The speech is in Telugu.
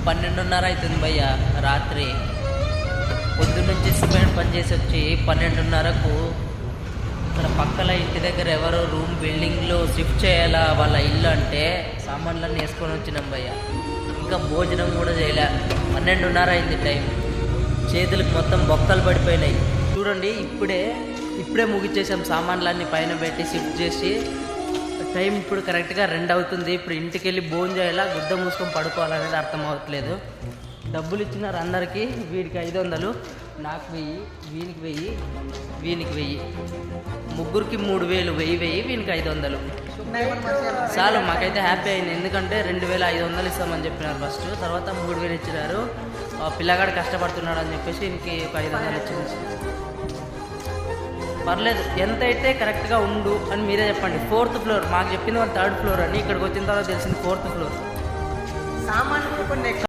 12:30 అవుతుంది భయ్య రాత్రి. పొద్దున్నుంచి సిమెంట్ పని చేసి వచ్చి 12:30కు ఇక్కడ పక్కల ఇంటి దగ్గర ఎవరో రూమ్ బిల్డింగ్లో షిఫ్ట్ చేయాలా వాళ్ళ ఇల్లు అంటే సామాన్లన్నీ వేసుకొని వచ్చినాం భయ్య. ఇంకా భోజనం కూడా చేయలే. 12:30 అయింది టైం. చేతులకు మొత్తం బొక్కలు పడిపోయినాయి. చూడండి ఇప్పుడే ముగిచ్చేసాం. సామాన్లన్నీ పైన పెట్టి షిఫ్ట్ చేసి టైం ఇప్పుడు కరెక్ట్గా 2 అవుతుంది. ఇప్పుడు ఇంటికి వెళ్ళి భోజనం చేయాలా గుడ్డ మూసుకొని పడుకోవాలనేది అర్థం అవ్వట్లేదు. డబ్బులు ఇచ్చినారు అందరికీ. వీడికి 500, నాకు 1000, వీనికి 1000, వీనికి 1000, ముగ్గురికి 3000, 1000, వీనికి 500 చాలు. మాకైతే హ్యాపీ అయింది. ఎందుకంటే 2500 ఇస్తామని చెప్పినారు ఫస్ట్, తర్వాత 3000 ఇచ్చినారు. పిల్లగాడు కష్టపడుతున్నాడు అని చెప్పేసి వీనికి ఒక 500 ఇచ్చింది. పర్లేదు, ఎంత అయితే కరెక్ట్గా ఉండు అని మీరే చెప్పండి. 4th ఫ్లోర్ మాకు చెప్పింది వాళ్ళు 3rd ఫ్లోర్ అని. ఇక్కడికి వచ్చిన తర్వాత తెలిసింది 4th ఫ్లోర్. సామాన్లు